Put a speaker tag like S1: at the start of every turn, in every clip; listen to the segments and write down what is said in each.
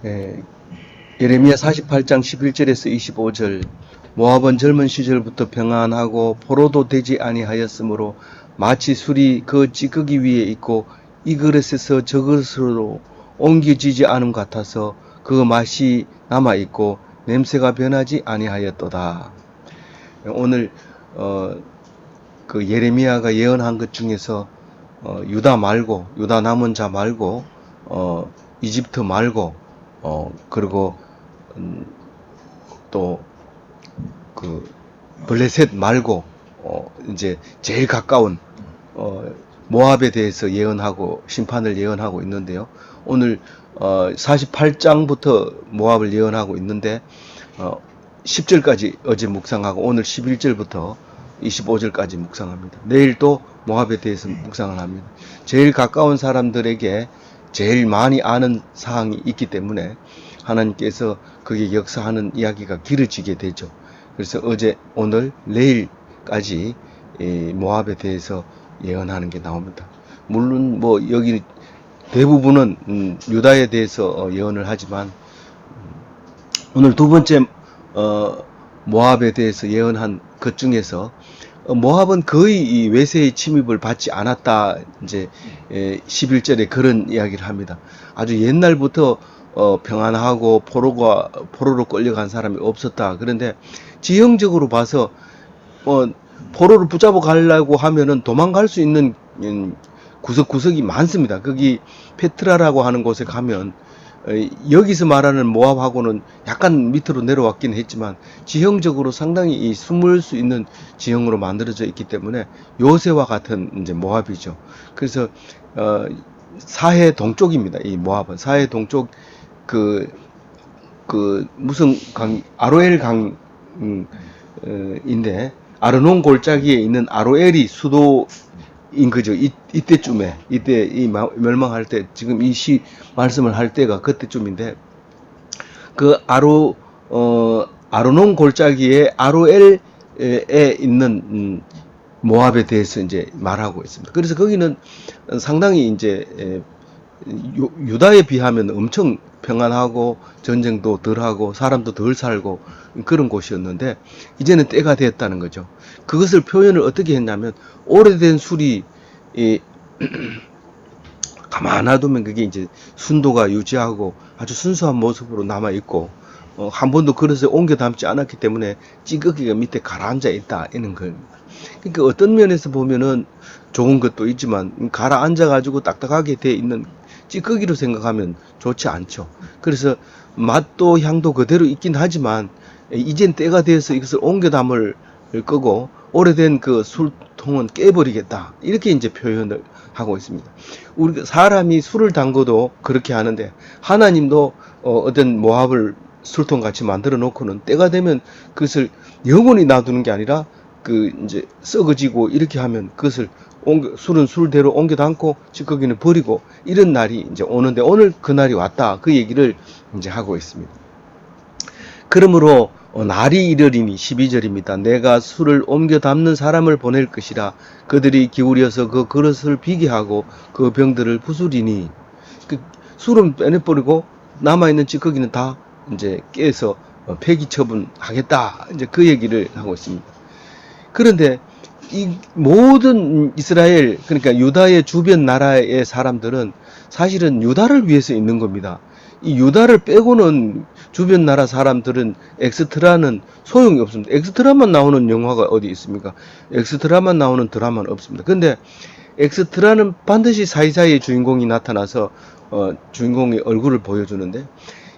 S1: 예, 예레미야 48장 11절에서 25절. 모압은 젊은 시절부터 평안하고 포로도 되지 아니하였으므로 마치 술이 그 찌꺼기 위에 있고 이 그릇에서 저 그릇으로 옮겨지지 않음 같아서 그 맛이 남아있고 냄새가 변하지 아니하였도다. 오늘 그 예레미야가 예언한 것 중에서 유다 말고, 유다 남은 자 말고, 이집트 말고, 그리고 또 그 블레셋 말고 이제 제일 가까운 모압에 대해서 예언하고 심판을 예언하고 있는데요. 오늘 48장부터 모압을 예언하고 있는데 10절까지 어제 묵상하고 오늘 11절부터 25절까지 묵상합니다. 내일 또 모압에 대해서 묵상을 합니다. 제일 가까운 사람들에게 제일 많이 아는 사항이 있기 때문에 하나님께서 그게 역사하는 이야기가 길어지게 되죠. 그래서 어제, 오늘, 내일까지 모압에 대해서 예언하는 게 나옵니다. 물론 뭐 여기 대부분은 유다에 대해서 예언을 하지만 오늘 두 번째 모압에 대해서 예언한 것 중에서 모압은 거의 이 외세의 침입을 받지 않았다. 이제 11절에 그런 이야기를 합니다. 아주 옛날부터 평안하고 포로로 끌려간 사람이 없었다. 그런데 지형적으로 봐서 포로를 붙잡아 가려고 하면은 도망갈 수 있는 구석구석이 많습니다. 거기 페트라라고 하는 곳에 가면 여기서 말하는 모압하고는 약간 밑으로 내려왔긴 했지만 지형적으로 상당히 숨을 수 있는 지형으로 만들어져 있기 때문에 요새와 같은 이제 모압이죠. 그래서 사해 동쪽입니다. 이 모압은 사해 동쪽 무슨 강, 아로엘 강인데 아르논 골짜기에 있는 아로엘이 수도인 거죠. 이때쯤에 이때 이 멸망할 때 지금 이 시 말씀을 할 때가 그때쯤인데 그 아르논 골짜기에 아로엘에 있는 모압에 대해서 이제 말하고 있습니다. 그래서 거기는 상당히 이제 유다에 비하면 엄청 평안하고 전쟁도 덜하고 사람도 덜 살고 그런 곳이었는데 이제는 때가 됐다는 거죠. 그것을 표현을 어떻게 했냐면 오래된 술이 가만 놔두면 그게 이제 순도가 유지하고 아주 순수한 모습으로 남아 있고 한 번도 그릇에 옮겨 담지 않았기 때문에 찌꺼기가 밑에 가라앉아 있다 이런 겁니다. 그러니까 어떤 면에서 보면은 좋은 것도 있지만 가라앉아 가지고 딱딱하게 돼 있는 찌꺼기로 생각하면 좋지 않죠. 그래서 맛도 향도 그대로 있긴 하지만 이젠 때가 돼서 이것을 옮겨 담을 거고 오래된 그 술통은 깨버리겠다 이렇게 이제 표현을 하고 있습니다. 우리 사람이 술을 담궈도 그렇게 하는데 하나님도 어떤 모압을 술통 같이 만들어 놓고는 때가 되면 그것을 영원히 놔두는 게 아니라 그 이제 썩어지고 이렇게 하면 그것을 술은 술대로 옮겨 담고 찌꺼기는 버리고 이런 날이 이제 오는데 오늘 그 날이 왔다 그 얘기를 이제 하고 있습니다. 그러므로 날이 이르리니 12절입니다. 내가 술을 옮겨 담는 사람을 보낼 것이라 그들이 기울여서 그 그릇을 비게 하고 그 병들을 부수리니 그 술은 빼내버리고 남아있는 찌꺼기는 다 이제 깨서 폐기 처분하겠다 이제 그 얘기를 하고 있습니다. 그런데 이 모든 이스라엘 그러니까 유다의 주변 나라의 사람들은 사실은 유다를 위해서 있는 겁니다. 이 유다를 빼고는 주변 나라 사람들은 엑스트라는 소용이 없습니다. 엑스트라만 나오는 영화가 어디 있습니까? 엑스트라만 나오는 드라마는 없습니다. 근데 엑스트라는 반드시 사이사이에 주인공이 나타나서 주인공의 얼굴을 보여주는데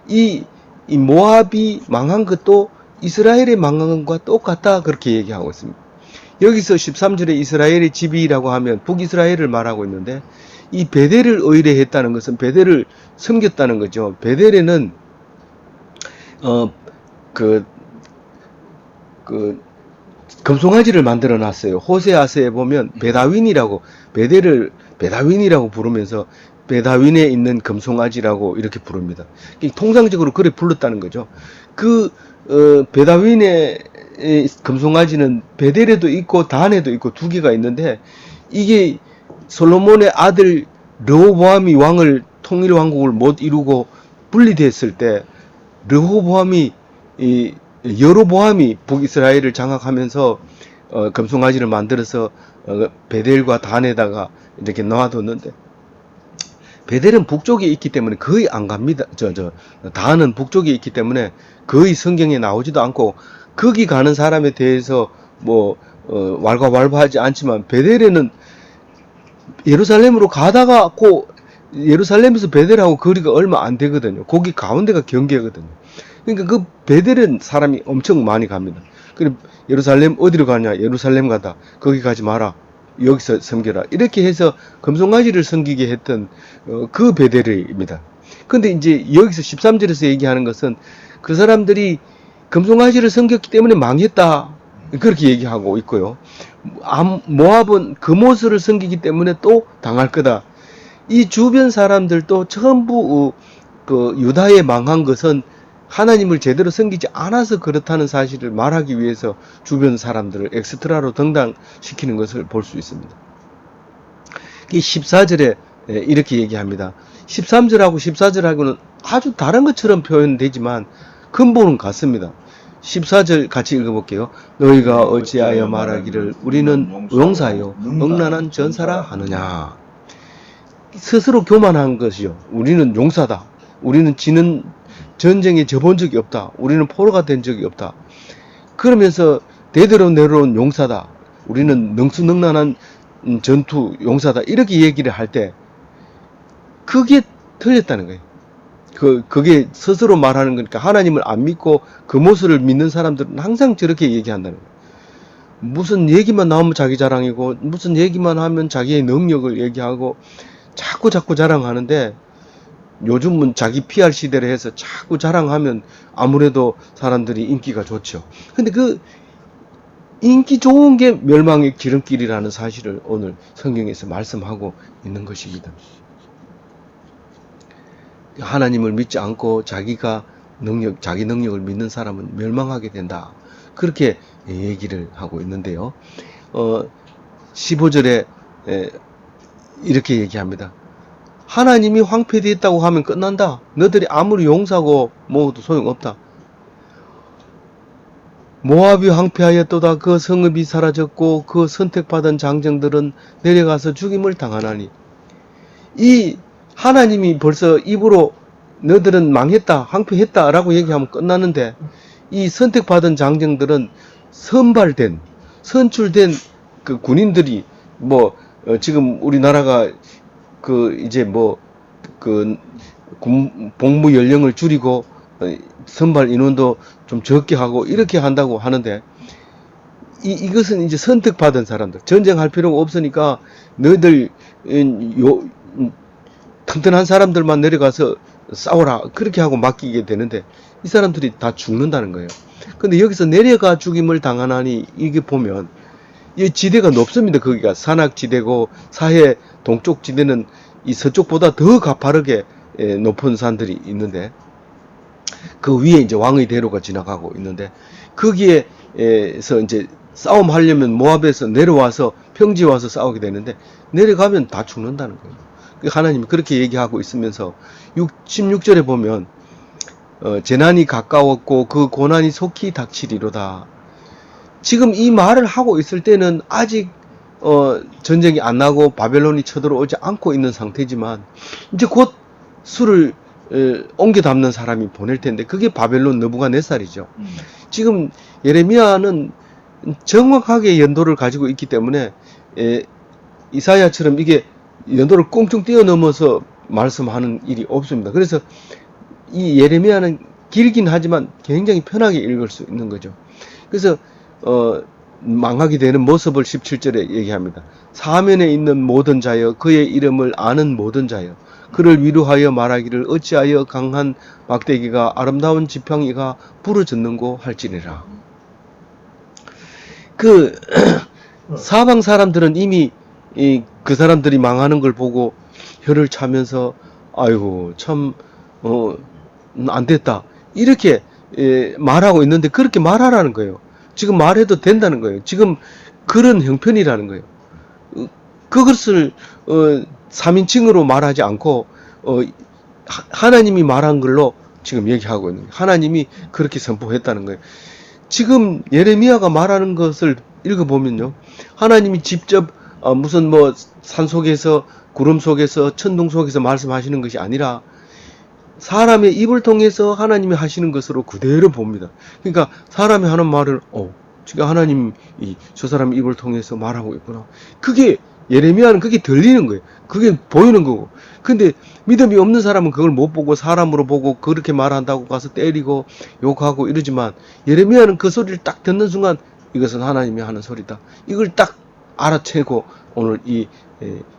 S1: 이 모압이 망한 것도 이스라엘의 망한 것과 똑같다 그렇게 얘기하고 있습니다. 여기서 13절에 이스라엘의 집이라고 하면 북이스라엘을 말하고 있는데 이 베델을 의뢰했다는 것은 베델을 섬겼다는 거죠. 베델에는 금송아지를 만들어 놨어요. 호세아서에 보면 베다윈이라고 부르면서 베다윈에 있는 금송아지라고 이렇게 부릅니다. 통상적으로 그래 불렀다는 거죠. 베다윈의 금송아지는 베델에도 있고 단에도 있고 두 개가 있는데 이게 솔로몬의 아들 르호보암이 통일 왕국을 못 이루고 분리됐을 때 르호보암이 여로보암이 북이스라엘을 장악하면서 금송아지를 만들어서 베델과 단에다가 이렇게 놔뒀는데, 베델은 북쪽에 있기 때문에 거의 안 갑니다. 단은 북쪽에 있기 때문에 거의 성경에 나오지도 않고, 거기 가는 사람에 대해서 뭐 왈가왈부하지 않지만, 베델에는 예루살렘으로 가다가 예루살렘에서 베델하고 거리가 얼마 안 되거든요. 거기 가운데가 경계거든요. 그러니까 그 베델은 사람이 엄청 많이 갑니다. 그리고 예루살렘 어디로 가냐? 예루살렘 가다. 거기 가지 마라. 여기서 섬겨라. 이렇게 해서 금송아지를 섬기게 했던 그 베델입니다. 근데 이제 여기서 13절에서 얘기하는 것은 그 사람들이 금송아지를 섬겼기 때문에 망했다. 그렇게 얘기하고 있고요. 모압은 금오스를 섬기기 때문에 또 당할 거다. 이 주변 사람들도 전부 그 유다에 망한 것은 하나님을 제대로 섬기지 않아서 그렇다는 사실을 말하기 위해서 주변 사람들을 엑스트라로 등단시키는 것을 볼 수 있습니다. 14절에 이렇게 얘기합니다. 13절하고 14절하고는 아주 다른 것처럼 표현되지만 근본은 같습니다. 14절 같이 읽어볼게요. 너희가 어찌하여 말하기를 우리는 용사요 억란한 전사라 하느냐. 스스로 교만한 것이요. 우리는 용사다. 우리는 전쟁에 져본 적이 없다. 우리는 포로가 된 적이 없다. 그러면서 대대로 내려온 용사다. 우리는 능수능란한 전투 용사다. 이렇게 얘기를 할 때 그게 틀렸다는 거예요. 그게 스스로 말하는 거니까. 하나님을 안 믿고 그 모습을 믿는 사람들은 항상 저렇게 얘기한다는 거예요. 무슨 얘기만 나오면 자기 자랑이고, 무슨 얘기만 하면 자기의 능력을 얘기하고 자꾸 자랑하는데, 요즘은 자기 PR 시대를 해서 자꾸 자랑하면 아무래도 사람들이 인기가 좋죠. 근데 그 인기 좋은 게 멸망의 지름길이라는 사실을 오늘 성경에서 말씀하고 있는 것입니다. 하나님을 믿지 않고 자기 능력을 믿는 사람은 멸망하게 된다. 그렇게 얘기를 하고 있는데요. 15절에 이렇게 얘기합니다. 하나님이 황폐되었다고 하면 끝난다. 너들이 아무리 용사고 뭐도 소용없다. 모압이 황폐하였도다. 그 성읍이 사라졌고 그 선택받은 장정들은 내려가서 죽임을 당하나니. 이 하나님이 벌써 입으로 너들은 망했다, 황폐했다 라고 얘기하면 끝나는데, 이 선택받은 장정들은 선출된 그 군인들이 지금 우리나라가 복무 연령을 줄이고 선발 인원도 좀 적게 하고 이렇게 한다고 하는데, 이것은 이제 선택받은 사람들, 전쟁할 필요가 없으니까 너희들 튼튼한 사람들만 내려가서 싸워라, 그렇게 하고 맡기게 되는데 이 사람들이 다 죽는다는 거예요. 근데 여기서 내려가 죽임을 당하나니, 이게 보면 이 지대가 높습니다. 거기가 산악지대고 사해 동쪽 지대는 이 서쪽보다 더 가파르게 높은 산들이 있는데, 그 위에 이제 왕의 대로가 지나가고 있는데, 거기에서 이제 싸움하려면 모압에서 내려와서 평지에 와서 싸우게 되는데, 내려가면 다 죽는다는 거예요. 하나님이 그렇게 얘기하고 있으면서 16절에 보면 재난이 가까웠고 그 고난이 속히 닥치리로다. 지금 이 말을 하고 있을 때는 아직 전쟁이 안 나고 바벨론이 쳐들어오지 않고 있는 상태지만, 이제 곧 수를 옮겨 담는 사람이 보낼 텐데, 그게 바벨론 느부갓네살이죠. 지금 예레미야는 정확하게 연도를 가지고 있기 때문에 이사야처럼 이게 연도를 꽁충 뛰어넘어서 말씀하는 일이 없습니다. 그래서 이 예레미야는 길긴 하지만 굉장히 편하게 읽을 수 있는 거죠. 그래서 망하게 되는 모습을 17절에 얘기합니다. 사면에 있는 모든 자여, 그의 이름을 아는 모든 자여, 그를 위로하여 말하기를 어찌하여 강한 막대기가 아름다운 지팡이가 부러졌는고 할지니라. 그 사방 사람들은 이미 그 사람들이 망하는 걸 보고 혀를 차면서 아이고 참 안 됐다, 이렇게 말하고 있는데, 그렇게 말하라는 거예요. 지금 말해도 된다는 거예요. 지금 그런 형편이라는 거예요. 그것을 3인칭으로 말하지 않고 하나님이 말한 걸로 지금 얘기하고 있는 거예요. 하나님이 그렇게 선포했다는 거예요. 지금 예레미야가 말하는 것을 읽어보면요, 하나님이 직접 무슨 뭐 산속에서 구름 속에서 천둥 속에서 말씀하시는 것이 아니라 사람의 입을 통해서 하나님이 하시는 것으로 그대로 봅니다. 그러니까 사람이 하는 말을 지금 하나님이 저 사람 입을 통해서 말하고 있구나. 그게 예레미야는 그게 들리는 거예요. 그게 보이는 거고. 근데 믿음이 없는 사람은 그걸 못 보고 사람으로 보고 그렇게 말한다고 가서 때리고 욕하고 이러지만, 예레미야는 그 소리를 딱 듣는 순간 이것은 하나님이 하는 소리다, 이걸 딱 알아채고 오늘 이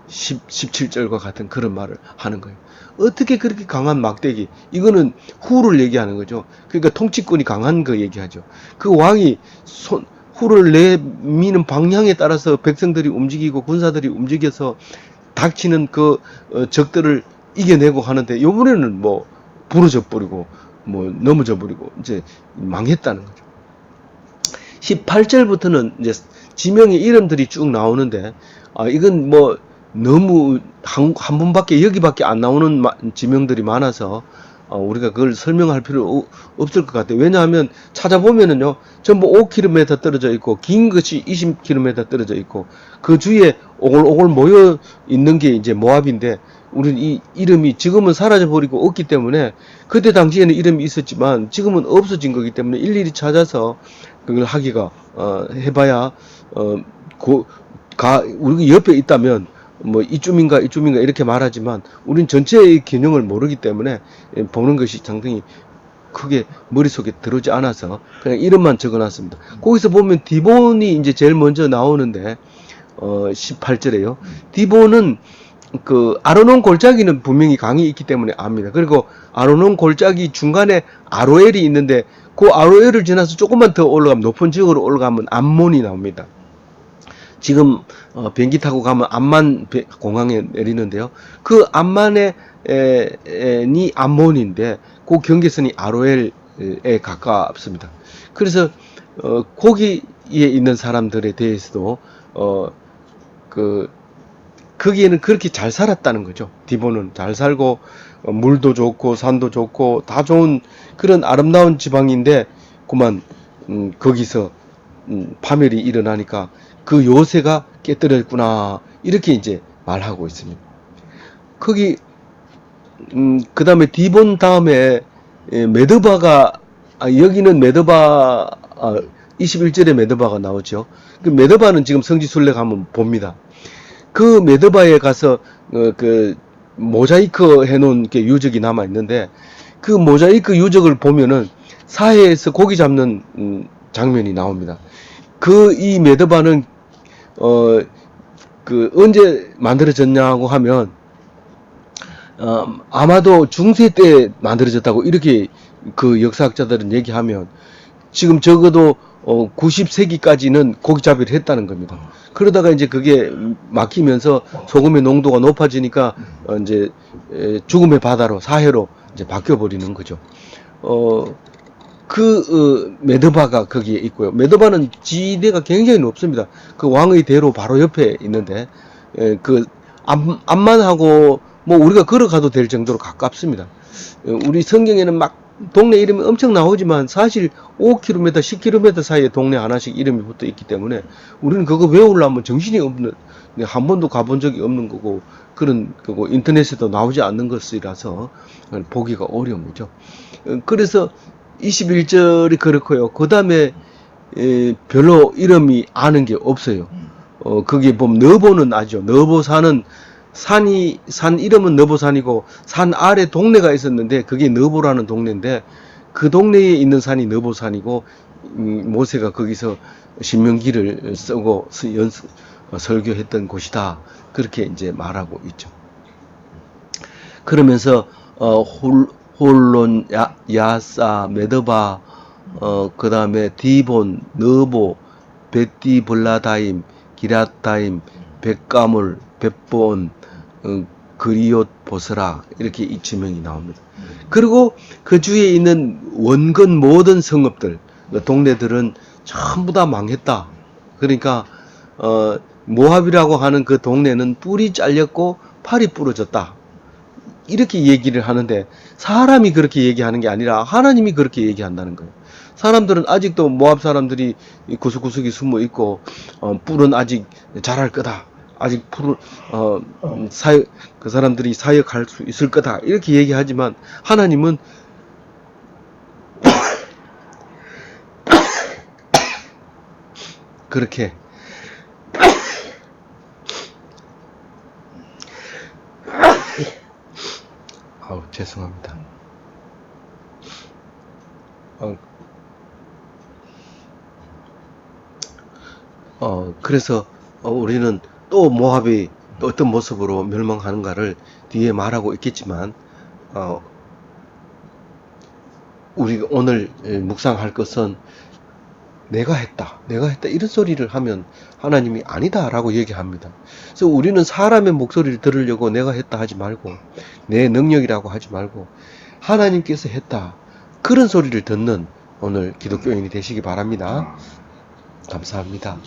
S1: 17절과 같은 그런 말을 하는 거예요. 어떻게 그렇게 강한 막대기, 이거는 후를 얘기하는 거죠. 그러니까 통치권이 강한 거 얘기하죠. 그 왕이 후를 내미는 방향에 따라서 백성들이 움직이고 군사들이 움직여서 닥치는 그 적들을 이겨내고 하는데, 요번에는 뭐 부러져 버리고 뭐 넘어져 버리고 이제 망했다는 거죠. 18절부터는 이제 지명의 이름들이 쭉 나오는데, 이건 뭐 너무 한 번밖에, 여기밖에 안 나오는 지명들이 많아서 우리가 그걸 설명할 필요 없을 것 같아요. 왜냐하면 찾아보면은요, 전부 5km 떨어져 있고 긴 것이 20km 떨어져 있고 그 주위에 오글오글 모여 있는 게 이제 모압인데, 우리는 이 이름이 지금은 사라져 버리고 없기 때문에, 그때 당시에는 이름이 있었지만 지금은 없어진 거기 때문에 일일이 찾아서 그걸 하기가 해봐야 우리 옆에 있다면 뭐 이쯤인가 이렇게 말하지만, 우린 전체의 개념을 모르기 때문에 보는 것이 상당히 크게 머릿속에 들어오지 않아서 그냥 이름만 적어놨습니다. 거기서 보면 디본이 이제 제일 먼저 나오는데 18절에요. 디본은 그 아르논 골짜기는 분명히 강이 있기 때문에 압니다. 그리고 아르논 골짜기 중간에 아로엘이 있는데, 그 아로엘을 지나서 조금만 더 올라가면, 높은 지역으로 올라가면 암몬이 나옵니다. 지금 비행기 타고 가면 암만 공항에 내리는데요, 그 암만이 암몬인데 그 경계선이 아로엘에 가깝습니다. 그래서 거기에 있는 사람들에 대해서도 거기에는 그렇게 잘 살았다는 거죠. 디본은 잘 살고 물도 좋고 산도 좋고 다 좋은 그런 아름다운 지방인데, 그만 거기서 파멸이 일어나니까 그 요새가 깨뜨렸구나, 이렇게 이제 말하고 있습니다. 거기 그 다음에 디본 다음에 메드바가, 여기는 메드바 21절에 메드바가 나오죠. 그 메드바는 지금 성지순례 가면 봅니다. 그 메드바에 가서 그 모자이크 해놓은 게 유적이 남아 있는데, 그 모자이크 유적을 보면은 사해에서 고기 잡는 장면이 나옵니다. 이 메드바는 언제 만들어졌냐고 하면 아마도 중세 때 만들어졌다고 이렇게 그 역사학자들은 얘기하면, 지금 적어도 90세기까지는 고기잡이를 했다는 겁니다. 그러다가 이제 그게 막히면서 소금의 농도가 높아지니까 이제 죽음의 바다로, 사해로 이제 바뀌어 버리는 거죠. 메드바가 거기에 있고요. 메드바는 지대가 굉장히 높습니다. 그 왕의 대로 바로 옆에 있는데, 암만하고 뭐 우리가 걸어가도 될 정도로 가깝습니다. 우리 성경에는 막 동네 이름이 엄청 나오지만 사실 5km, 10km 사이에 동네 하나씩 이름이 붙어 있기 때문에 우리는 그거 외우려면 정신이 없는, 한 번도 가본 적이 없는 거고, 그런 거고 인터넷에도 나오지 않는 것이라서 보기가 어려운 거죠. 그래서 21절이 그렇고요. 그 다음에 별로 이름이 아는 게 없어요. 거기 보면 너보는 아죠. 너보산은 산 이름은 너보산이고, 산 아래 동네가 있었는데 그게 너보라는 동네인데, 그 동네에 있는 산이 너보산이고, 모세가 거기서 신명기를 쓰고 설교했던 곳이다, 그렇게 이제 말하고 있죠. 그러면서 홀론, 야사, 메드바, 그 다음에 디본, 너보, 베티블라다임, 기라타임, 백가물, 벳본, 그리옷, 보스라, 이렇게 이 지명이 나옵니다. 그리고 그 주위에 있는 원근 모든 성읍들, 동네들은 전부 다 망했다. 그러니까 모압이라고 하는 그 동네는 뿔이 잘렸고 팔이 부러졌다. 이렇게 얘기를 하는데 사람이 그렇게 얘기하는 게 아니라 하나님이 그렇게 얘기한다는 거예요. 사람들은 아직도 모압 사람들이 구석구석에 숨어 있고 뿔은 아직 자랄 거다. 아직 뿔은 그 사람들이 사역할 수 있을 거다. 이렇게 얘기하지만 하나님은 그렇게 죄송합니다. 그래서 우리는 또 모압이 어떤 모습으로 멸망하는가를 뒤에 말하고 있겠지만 우리가 오늘 묵상할 것은 내가 했다 이런 소리를 하면 하나님이 아니다라고 얘기합니다. 그래서 우리는 사람의 목소리를 들으려고 내가 했다 하지 말고 내 능력이라고 하지 말고 하나님께서 했다 그런 소리를 듣는 오늘 기독교인이 되시기 바랍니다. 감사합니다.